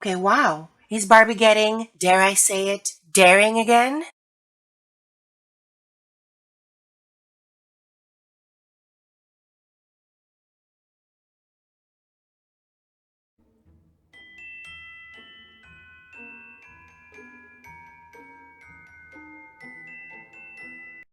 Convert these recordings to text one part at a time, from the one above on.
Okay, wow. Is Barbie getting, dare I say it, daring again?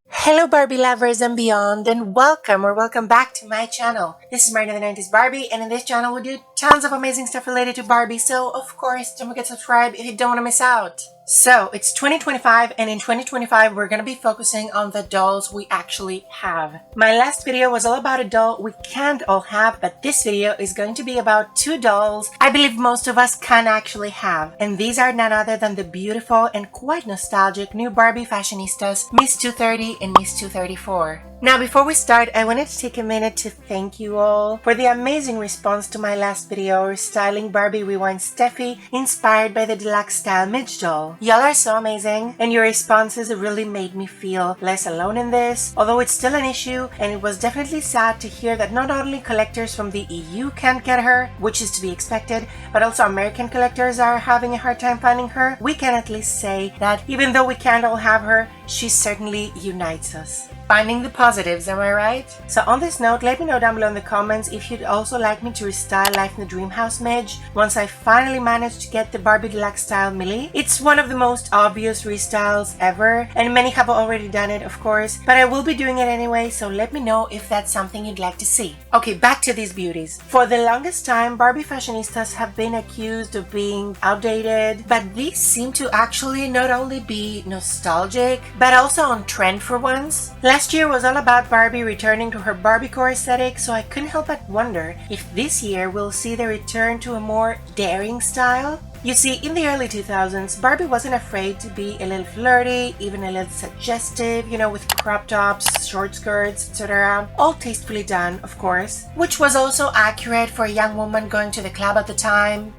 Hello Barbie lovers and beyond, and welcome back to my channel. This is Marina the 90s Barbie, and in this channel we do tons of amazing stuff related to Barbie, so of course don't forget to subscribe if you don't want to miss out. So it's 2025, and in 2025 we're going to be focusing on the dolls we actually have. My last video was all about a doll we can't all have, but this video is going to be about two dolls I believe most of us can actually have, and these are none other than the beautiful and quite nostalgic new Barbie Fashionistas, Miss 230 and Miss 234. Now before we start, I wanted to take a minute to thank you all for the amazing response to my last video, Restyling Barbie Rewind Steffi, inspired by the deluxe style Midge doll. Y'all are so amazing, and your responses really made me feel less alone in this, although it's still an issue, and it was definitely sad to hear that not only collectors from the EU can't get her, which is to be expected, but also American collectors are having a hard time finding her. We can at least say that even though we can't all have her, she certainly unites us. Finding the positives, am I right? So on this note, let me know down below in the comments if you'd also like me to restyle Life in the Dream House Midge once I finally managed to get the Barbie Deluxe style Millie. It's one of the most obvious restyles ever, and many have already done it, of course, but I will be doing it anyway, so let me know if that's something you'd like to see. Okay, back to these beauties. For the longest time, Barbie Fashionistas have been accused of being outdated, but these seem to actually not only be nostalgic, but also on trend for once. Last year was all about Barbie returning to her Barbiecore aesthetic, so I couldn't help but wonder if this year we'll see the return to a more daring style. You see, in the early 2000s, Barbie wasn't afraid to be a little flirty, even a little suggestive, with crop tops, short skirts, etc. All tastefully done, of course, which was also accurate for a young woman going to the club at the time,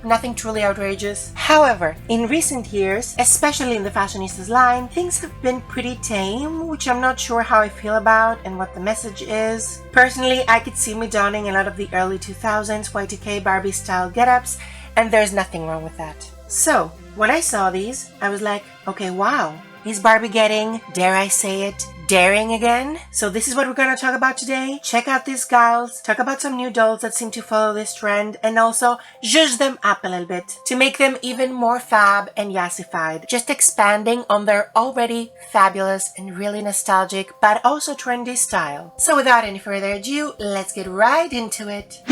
nothing truly outrageous. However, in recent years, especially in the Fashionistas line, things have been pretty tame, which I'm not sure how I feel about and what the message is. Personally, I could see me donning a lot of the early 2000s Y2K Barbie style get-ups, and there's nothing wrong with that. So, when I saw these, I was like, okay, wow. Is Barbie getting, dare I say it, daring again? So this is what we're going to talk about today. Check out these gals, talk about some new dolls that seem to follow this trend, and also zhuzh them up a little bit to make them even more fab and yassified, just expanding on their already fabulous and really nostalgic but also trendy style. So without any further ado, let's get right into it.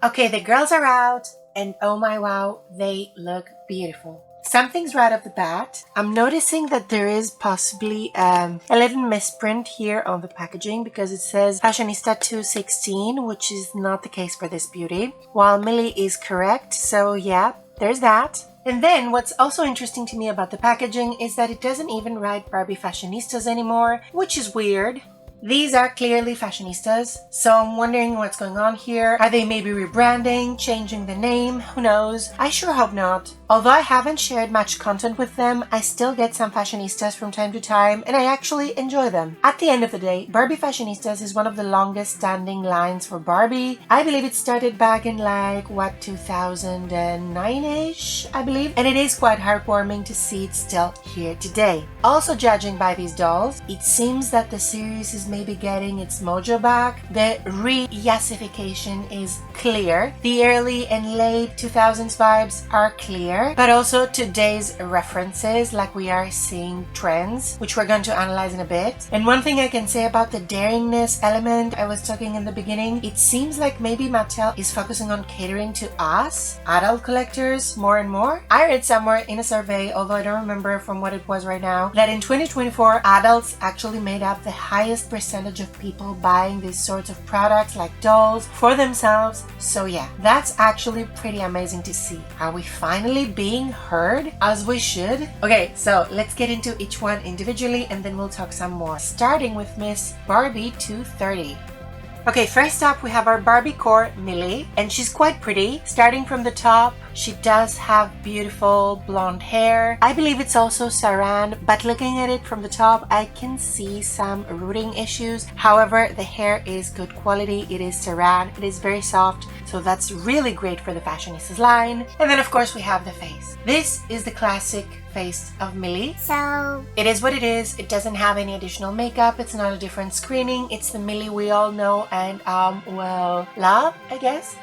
Okay, the girls are out, and oh my wow, they look beautiful. Something's right off the bat. I'm noticing that there is possibly a little misprint here on the packaging because it says Fashionista 216, which is not the case for this beauty, while Millie is correct, so yeah, there's that. And then what's also interesting to me about the packaging is that it doesn't even write Barbie Fashionistas anymore, which is weird. These are clearly Fashionistas, so I'm wondering what's going on here. Are they maybe rebranding, changing the name? Who knows? I sure hope not. Although I haven't shared much content with them, I still get some Fashionistas from time to time, and I actually enjoy them. At the end of the day, Barbie Fashionistas is one of the longest standing lines for Barbie. I believe it started back in 2009-ish, I believe, and it is quite heartwarming to see it still here today. Also, judging by these dolls, it seems that the series is maybe getting its mojo back. The Yassification is clear. The early and late 2000s vibes are clear, but also today's references, like we are seeing trends, which we're going to analyze in a bit. And one thing I can say about the daringness element I was talking in the beginning, it seems like maybe Mattel is focusing on catering to us, adult collectors, more and more. I read somewhere in a survey, although I don't remember from what it was right now, that in 2024, adults actually made up the highest percentage of people buying these sorts of products like dolls for themselves. So yeah, that's actually pretty amazing to see. Are we finally being heard as we should? Okay, so let's get into each one individually and then we'll talk some more. Starting with Miss Barbie 230. Okay, first up we have our Barbie core Millie, and she's quite pretty. Starting from the top, she does have beautiful blonde hair. I believe it's also saran, but looking at it from the top, I can see some rooting issues. However, the hair is good quality. It is saran. It is very soft, so that's really great for the Fashionistas line. And then of course we have the face. This is the classic face of Millie. So it is what it is. It doesn't have any additional makeup. It's not a different screening. It's the Millie we all know and well, love, I guess.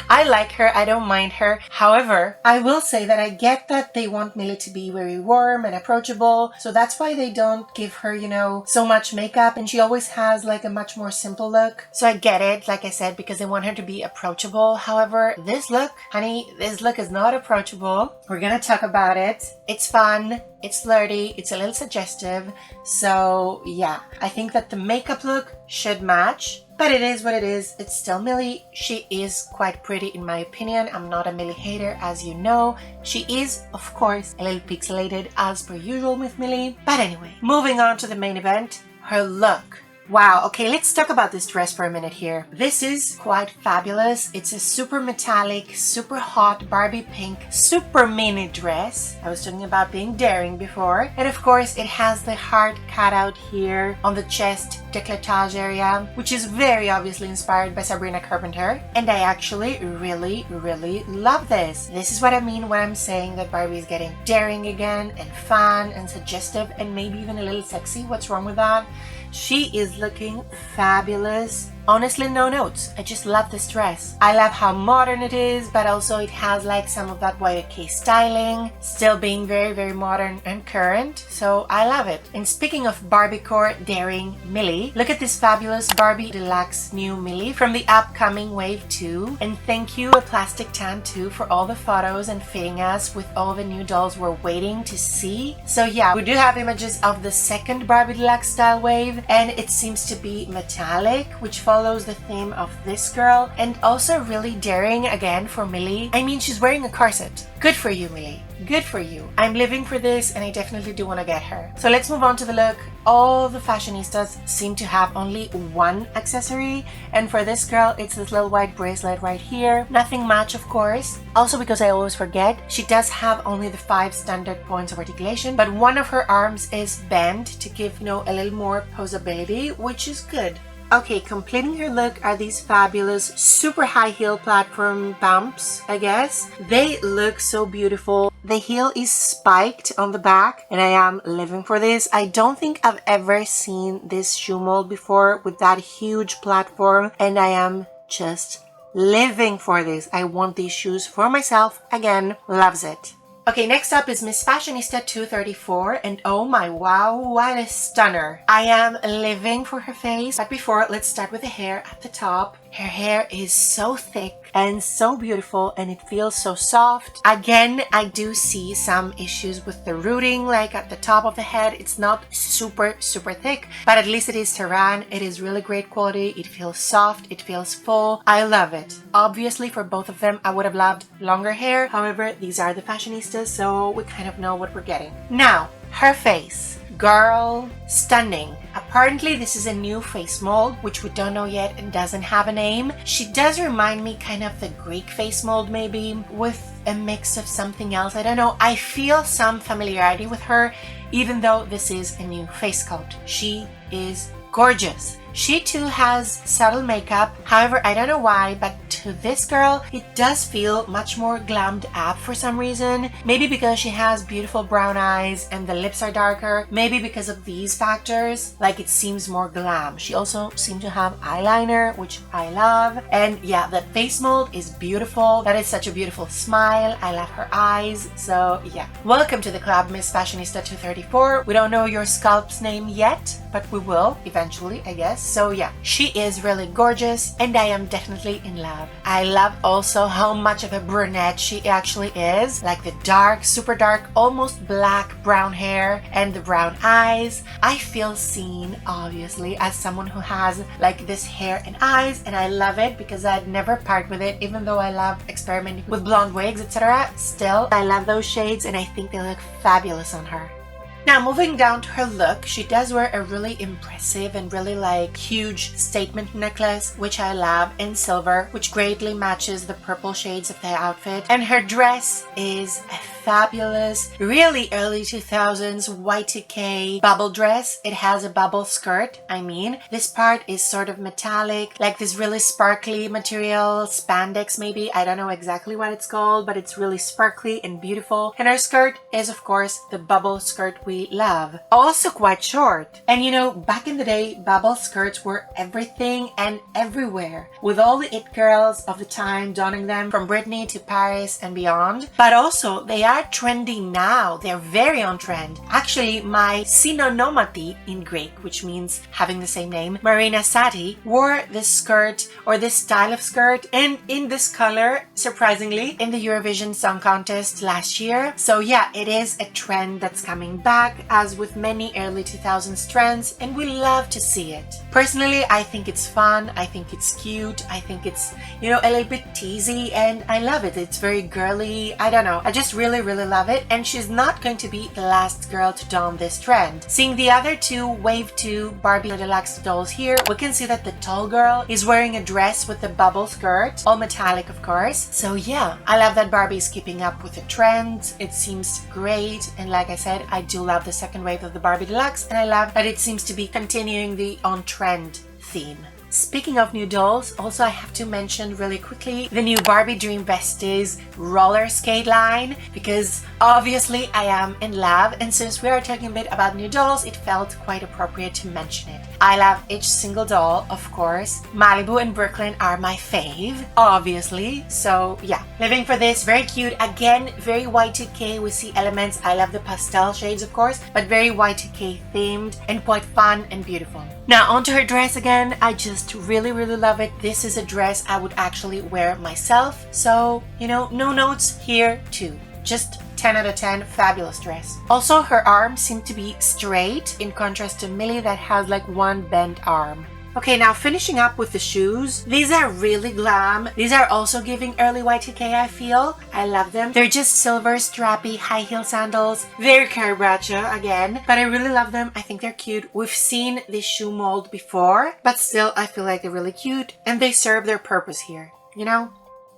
I like her. I don't mind her. However, I will say that I get that they want Millie to be very warm and approachable. So that's why they don't give her, so much makeup. And she always has like a much more simple look. So I get it, like I said, because they want her to be approachable. However, this look, honey, this look is not approachable. We're going to talk about it. It's fun. It's flirty. It's a little suggestive. So yeah, I think that the makeup look should match. But it is what it is. It's still Millie. She is quite pretty in my opinion. I'm not a Millie hater, as you know. She is, of course, a little pixelated as per usual with Millie. But anyway, moving on to the main event, her look. Wow, okay, let's talk about this dress for a minute here. This is quite fabulous. It's a super metallic, super hot Barbie pink, super mini dress. I was talking about being daring before. And of course, it has the heart cut out here on the chest décolletage area, which is very obviously inspired by Sabrina Carpenter. And I actually really, really love this. This is what I mean when I'm saying that Barbie is getting daring again and fun and suggestive and maybe even a little sexy. What's wrong with that? She is looking fabulous. Honestly, no notes. I just love this dress. I love how modern it is, but also it has like some of that Y2K styling, still being very, very modern and current. So I love it. And speaking of Barbiecore daring Millie, look at this fabulous Barbie Deluxe new Millie from the upcoming Wave 2. And thank you, A Plastic Tan 2, for all the photos and fitting us with all the new dolls we're waiting to see. So yeah, we do have images of the second Barbie Deluxe style wave, and it seems to be metallic, which follows the theme of this girl, and also really daring again for Millie. I mean, she's wearing a corset. Good for you, Millie. Good for you. I'm living for this and I definitely do want to get her. So let's move on to the look. All the Fashionistas seem to have only one accessory, and for this girl it's this little white bracelet right here. Nothing much, of course. Also, because I always forget, she does have only the 5 standard points of articulation, but one of her arms is bent to give, a little more posability, which is good. Okay, completing her look are these fabulous super high heel platform bumps, I guess. They look so beautiful. The heel is spiked on the back and I am living for this. I don't think I've ever seen this shoe mold before with that huge platform, and I am just living for this. I want these shoes for myself. Again, loves it. Okay, next up is Miss Fashionista 234, and oh my wow, what a stunner. I am living for her face, but before, let's start with the hair at the top. Her hair is so thick and so beautiful, and it feels so soft. Again, I do see some issues with the rooting, like at the top of the head. It's not super thick, but at least it is saran. It is really great quality. It feels soft. It feels full. I love it. Obviously, for both of them, I would have loved longer hair. However, these are the Fashionistas, so we kind of know what we're getting. Now, her face. Girl, stunning. A Apparently this is a new face mold, which we don't know yet and doesn't have a name. She does remind me kind of the Greek face mold, maybe with a mix of something else. I don't know. I feel some familiarity with her, even though this is a new face sculpt. She is gorgeous. She too has subtle makeup. However, I don't know why, but to this girl, it does feel much more glammed up for some reason. Maybe because she has beautiful brown eyes and the lips are darker. Maybe because of these factors, like it seems more glam. She also seems to have eyeliner, which I love. And yeah, the face mold is beautiful. That is such a beautiful smile. I love her eyes. So yeah. Welcome to the club, Miss Fashionista 234. We don't know your sculpt's name yet, but we will eventually, I guess. So yeah, she is really gorgeous and I am definitely in love. I love also how much of a brunette she actually is, like the dark, super dark, almost black brown hair and the brown eyes. I feel seen, obviously, as someone who has like this hair and eyes, and I love it because I'd never part with it. Even though I love experimenting with blonde wigs, etc., still I love those shades and I think they look fabulous on her. Now, moving down to her look, she does wear a really impressive and really like huge statement necklace, which I love, in silver, which greatly matches the purple shades of the outfit. And her dress is a fabulous, really early 2000s Y2K bubble dress. It has a bubble skirt. This part is sort of metallic, like this really sparkly material, spandex maybe. I don't know exactly what it's called, but it's really sparkly and beautiful. And her skirt is, of course, the bubble skirt we love. Also quite short. And you know, back in the day, bubble skirts were everything and everywhere, with all the it girls of the time donning them, from Britney to Paris and beyond. But also, they are trendy now. They're very on trend. Actually, my synonomati in Greek, which means having the same name, Marina Sati, wore this skirt or this style of skirt and in this color, surprisingly, in the Eurovision Song Contest last year. So yeah, it is a trend that's coming back, as with many early 2000s trends, and we love to see it. Personally, I think it's fun. I think it's cute. I think it's, you know, a little bit teasy, and I love it. It's very girly. I don't know. I just really love it, and she's not going to be the last girl to don this trend. Seeing the other two Wave 2 Barbie Deluxe dolls here, we can see that the tall girl is wearing a dress with a bubble skirt, all metallic of course. So yeah, I love that Barbie is keeping up with the trend. It seems great, and like I said, I do love the second wave of the Barbie Deluxe, and I love that it seems to be continuing the on-trend theme. Speaking of new dolls, also I have to mention really quickly the new Barbie Dream Besties roller skate line, because obviously I am in love, and since we are talking a bit about new dolls, it felt quite appropriate to mention it. I love each single doll, of course. Malibu and Brooklyn are my fave, obviously. So yeah, living for this, very cute. Again, very Y2K. We see elements. I love the pastel shades, of course, but very Y2K themed and quite fun and beautiful. Now onto her dress again. I just really love it. This is a dress I would actually wear myself. So, you know, no notes here too. Just 10 out of 10, fabulous dress. Also, her arms seem to be straight, in contrast to Millie that has like one bent arm. Okay, now finishing up with the shoes. These are really glam. These are also giving early Y2K, I feel. I love them. They're just silver, strappy, high heel sandals. Very Carrie Bradshaw again, but I really love them. I think they're cute. We've seen this shoe mold before, but still I feel like they're really cute and they serve their purpose here, you know?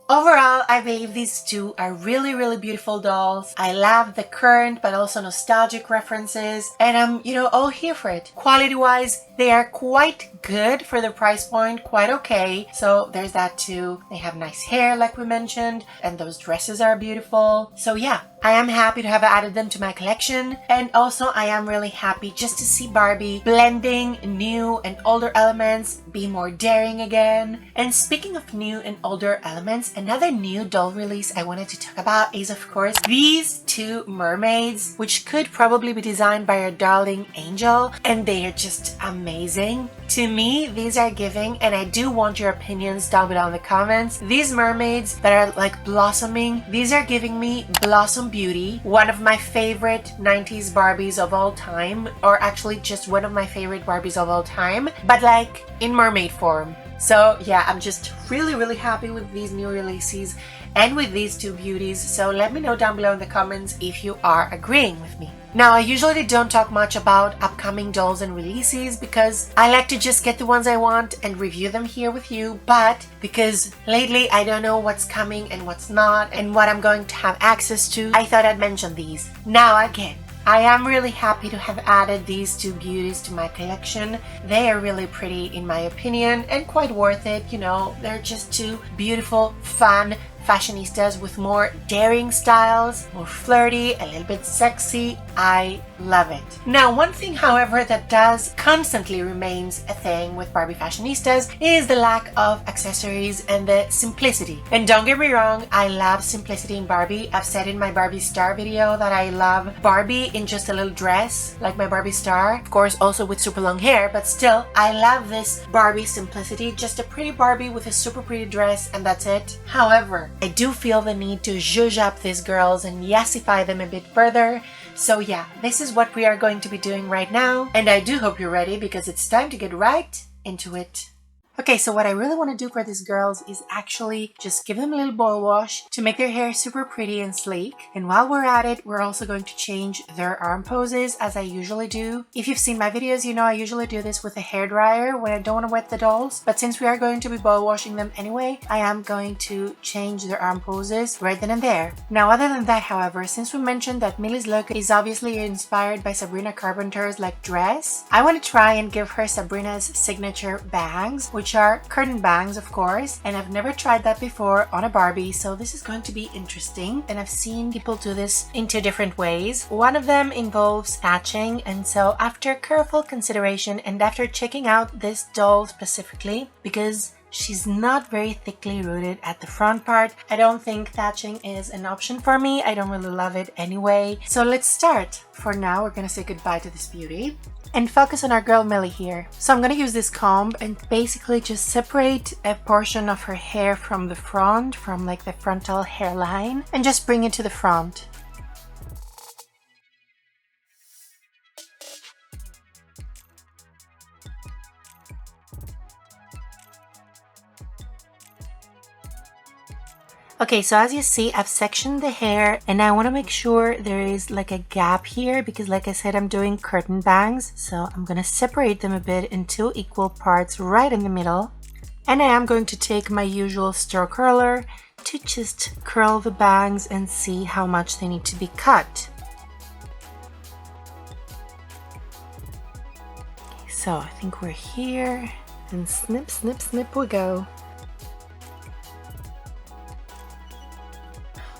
Overall, I believe these two are really beautiful dolls. I love the current but also nostalgic references, and I'm, you know, all here for it. Quality-wise, they are quite good for the price point, quite okay. So there's that too. They have nice hair like we mentioned, and those dresses are beautiful. So yeah, I am happy to have added them to my collection, and also I am really happy just to see Barbie blending new and older elements, be more daring again. And speaking of new and older elements, another new doll release I wanted to talk about is, of course, these two mermaids, which could probably be designed by our darling Angel, and they are just amazing. To me, these are giving, and I do want your opinions down below in the comments. These mermaids that are like blossoming, these are giving me Blossom Beauty, one of my favorite 90s Barbies of all time, or actually just one of my favorite Barbies of all time, but like in mermaid form. So yeah, I'm just really happy with these new releases and with these two beauties. So let me know down below in the comments if you are agreeing with me. Now, I usually don't talk much about upcoming dolls and releases because I like to just get the ones I want and review them here with you, but because lately I don't know what's coming and what's not and what I'm going to have access to, I thought I'd mention these. Now again, I am really happy to have added these two beauties to my collection. They are really pretty in my opinion and quite worth it, you know. They're just two beautiful, fun fashionistas with more daring styles, more flirty, a little bit sexy. I love it. Now, one thing, however, that does constantly remains a thing with Barbie Fashionistas is the lack of accessories and the simplicity. And don't get me wrong, I love simplicity in Barbie. I've said in my Barbie Star video that I love Barbie in just a little dress, like my Barbie Star. Of course, also with super long hair, but still, I love this Barbie simplicity. Just a pretty Barbie with a super pretty dress, and that's it. However, I do feel the need to zhuzh up these girls and yassify them a bit further. So yeah, this is what we are going to be doing right now, and I do hope you're ready because it's time to get right into it. Okay, so what I really want to do for these girls is actually just give them a little boil wash to make their hair super pretty and sleek. And while we're at it, we're also going to change their arm poses as I usually do. If you've seen my videos, you know I usually do this with a hairdryer when I don't want to wet the dolls. But since we are going to be boil washing them anyway, I am going to change their arm poses right then and there. Now, other than that, however, since we mentioned that Millie's look is obviously inspired by Sabrina Carpenter's like dress, I want to try and give her Sabrina's signature bangs, which are curtain bangs, of course, and I've never tried that before on a Barbie, so this is going to be interesting. And I've seen people do this in two different ways. One of them involves patching, and so after careful consideration and after checking out this doll specifically, because she's not very thickly rooted at the front part, I don't think thatching is an option for me. I don't really love it anyway. So let's start. For now, we're gonna say goodbye to this beauty and focus on our girl Millie here. So I'm gonna use this comb and basically just separate a portion of her hair from the front, from like the frontal hairline, and just bring it to the front. Okay, so as you see, I've sectioned the hair and I want to make sure there is like a gap here because like I said, I'm doing curtain bangs. So I'm going to separate them a bit in two equal parts right in the middle. And I am going to take my usual stir curler to just curl the bangs and see how much they need to be cut. Okay, so I think we're here and snip, snip, snip we go.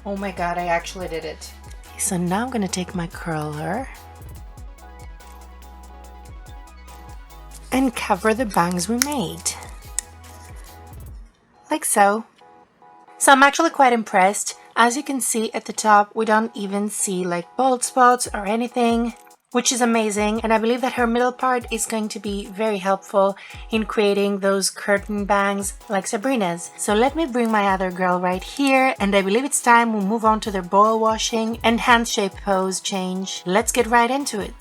Oh my god, I actually did it. So now I'm gonna take my curler and cover the bangs we made. Like so. So I'm actually quite impressed. As you can see at the top, we don't even see like bald spots or anything, which is amazing, and I believe that her middle part is going to be very helpful in creating those curtain bangs like Sabrina's. So let me bring my other girl right here, and I believe it's time we move on to their boil washing and hand shape pose change. Let's get right into it.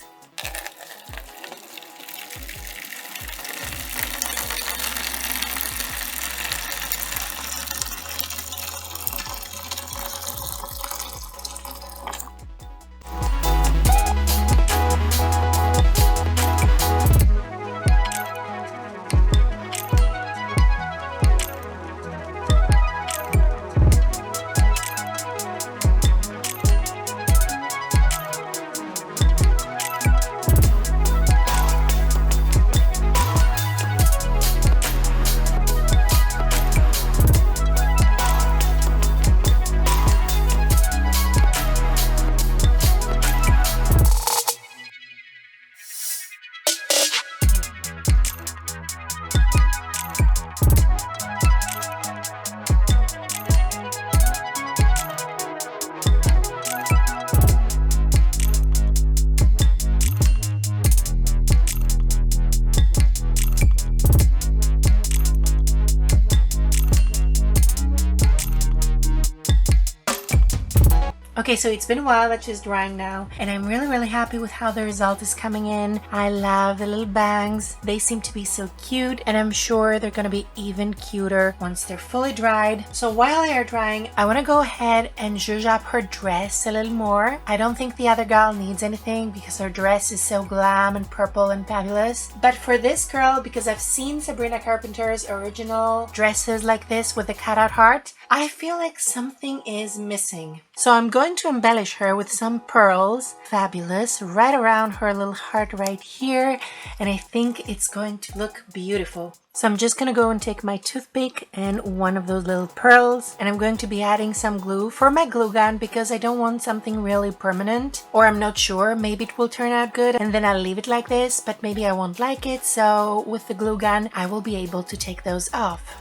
Okay, so it's been a while that she's drying now, and I'm really happy with how the result is coming in. I love the little bangs. They seem to be so cute, and I'm sure they're gonna be even cuter once they're fully dried. So while they're drying, I wanna go ahead and zhuzh up her dress a little more. I don't think the other girl needs anything because her dress is so glam and purple and fabulous. But for this girl, because I've seen Sabrina Carpenter's original dresses like this with the cutout heart, I feel like something is missing. So I'm going to embellish her with some pearls, fabulous, right around her little heart right here, and I think it's going to look beautiful. So I'm just gonna go and take my toothpick and one of those little pearls, and I'm going to be adding some glue for my glue gun because I don't want something really permanent, or I'm not sure, maybe it will turn out good and then I'll leave it like this, but maybe I won't like it, so with the glue gun I will be able to take those off.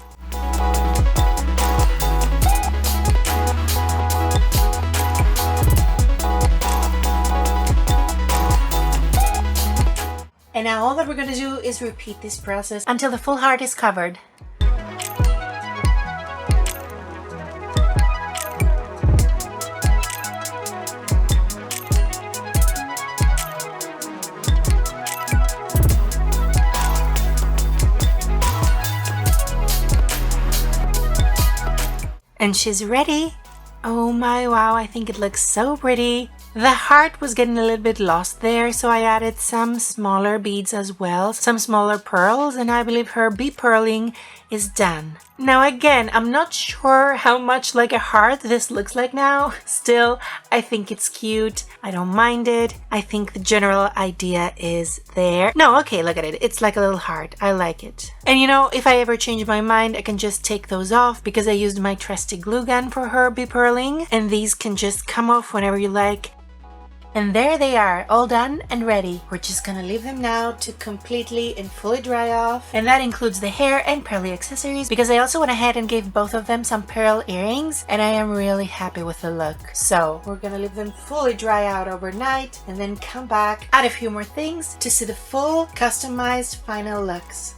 And now all that we're going to do is repeat this process until the full heart is covered. And she's ready. Oh my, wow, I think it looks so pretty. The heart was getting a little bit lost there, so I added some smaller beads as well, some smaller pearls, and I believe her be-pearling is done. Now again, I'm not sure how much like a heart this looks like now. Still, I think it's cute. I don't mind it. I think the general idea is there. No, okay, look at it. It's like a little heart. I like it. And you know, if I ever change my mind, I can just take those off because I used my trusty glue gun for her be-pearling, and these can just come off whenever you like. And there they are, all done and ready. We're just gonna leave them now to completely and fully dry off. And that includes the hair and pearly accessories, because I also went ahead and gave both of them some pearl earrings, and I am really happy with the look. So we're gonna leave them fully dry out overnight and then come back, add a few more things to see the full customized final looks.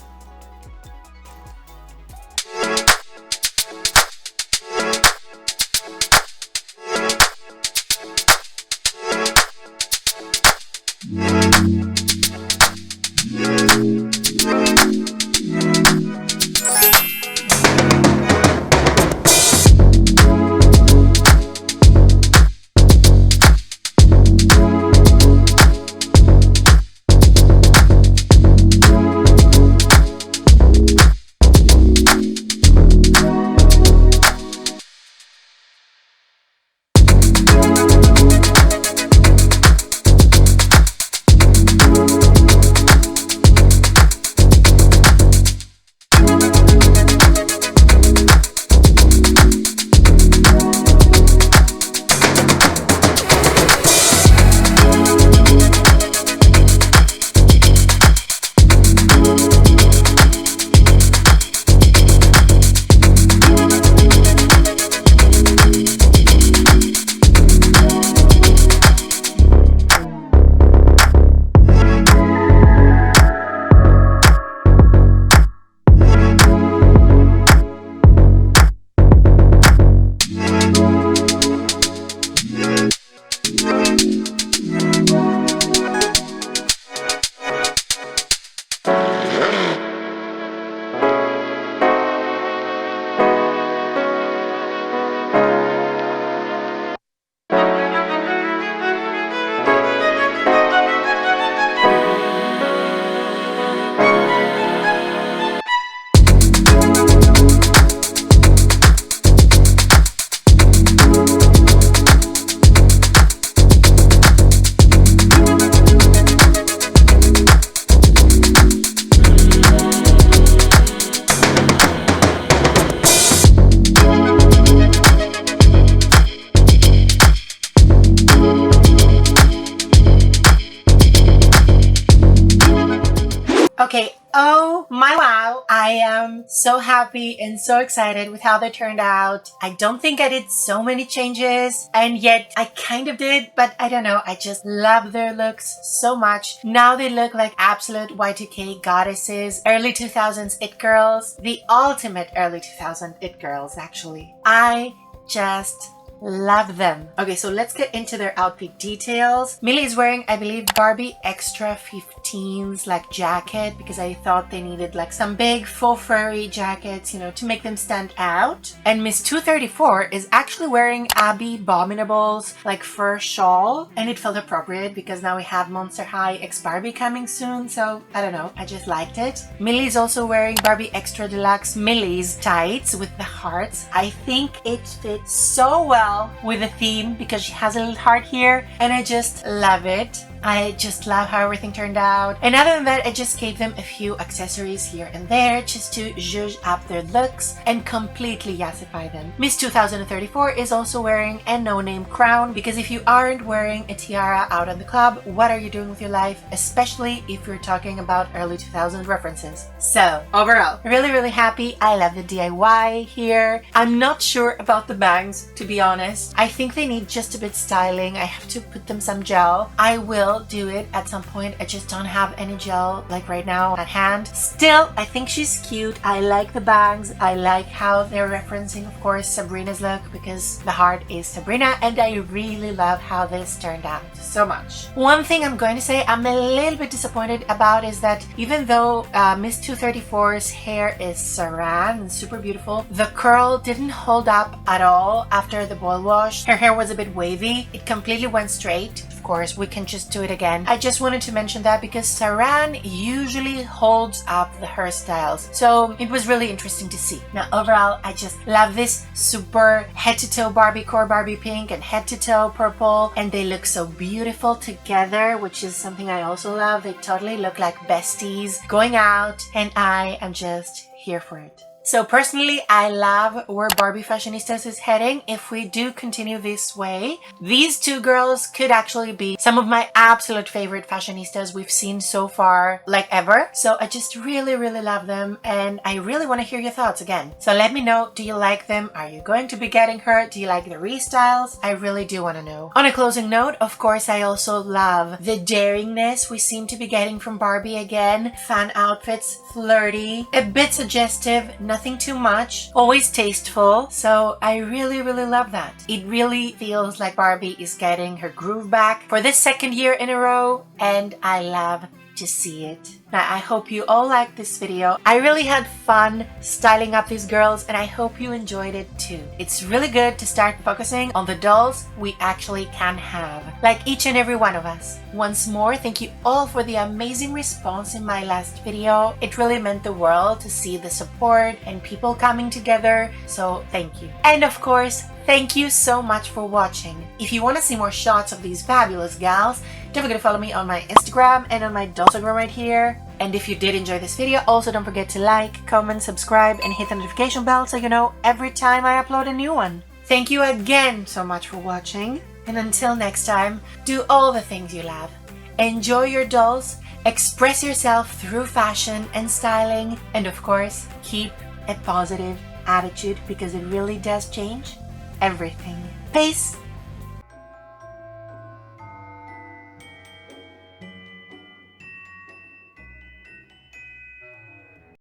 Okay, oh my wow, I am so happy and so excited with how they turned out. I don't think I did so many changes, and yet I kind of did, but I don't know, I just love their looks so much. Now they look like absolute Y2K goddesses, early 2000s it girls, the ultimate early 2000s it girls actually. I just love them. Okay, so let's get into their outfit details. Millie is wearing, I believe, Barbie Extra 15's like jacket, because I thought they needed like some big faux furry jackets, you know, to make them stand out. And Miss 234 is actually wearing Abby Abominable's like fur shawl, and it felt appropriate because now we have Monster High X Barbie coming soon, so I don't know, I just liked it. Millie's also wearing Barbie Extra Deluxe Millie's tights with the hearts. I think it fits so well with the theme because she has a little heart here, and I just love it. I just love how everything turned out. And other than that, I just gave them a few accessories here and there just to zhuzh up their looks and completely yassify them. Miss 2034 is also wearing a no-name crown, because if you aren't wearing a tiara out at the club, what are you doing with your life? Especially if you're talking about early 2000s references. So overall, really happy. I love the DIY here. I'm not sure about the bangs, to be honest. I think they need just a bit styling. I have to put them some gel. I will do it at some point. I just don't have any gel like right now at hand. Still, I think she's cute. I like the bangs. I like how they're referencing, of course, Sabrina's look, because the heart is Sabrina, and I really love how this turned out so much. One thing I'm going to say I'm a little bit disappointed about is that even though Miss 234's hair is saran and super beautiful, the curl didn't hold up at all after the boil wash. Her hair was a bit wavy. It completely went straight. Of course, we can just do it again. I just wanted to mention that because saran usually holds up the hairstyles, so it was really interesting to see. Now overall, I just love this super head to toe Barbie core Barbie pink and head to toe purple, and they look so beautiful together, which is something I also love. They totally look like besties going out, and I am just here for it. So personally, I love where Barbie Fashionistas is heading. If we do continue this way, these two girls could actually be some of my absolute favorite fashionistas we've seen so far, like ever. So I just really love them, and I really want to hear your thoughts again. So let me know, do you like them? Are you going to be getting her? Do you like the restyles? I really do want to know. On a closing note, of course, I also love the daringness we seem to be getting from Barbie again. Fun outfits, flirty, a bit suggestive, nothing too much, always tasteful. So I really love that. It really feels like Barbie is getting her groove back for the second year in a row, and I love to see it. Now, I hope you all liked this video. I really had fun styling up these girls, and I hope you enjoyed it too. It's really good to start focusing on the dolls we actually can have, like each and every one of us. Once more, thank you all for the amazing response in my last video. It really meant the world to see the support and people coming together, so thank you. And of course, thank you so much for watching. If you want to see more shots of these fabulous gals, don't forget to follow me on my Instagram and on my Dollstagram right here. And if you did enjoy this video, also don't forget to like, comment, subscribe, and hit the notification bell so you know every time I upload a new one. Thank you again so much for watching. And until next time, do all the things you love. Enjoy your dolls, express yourself through fashion and styling, and of course, keep a positive attitude because it really does change everything. Peace!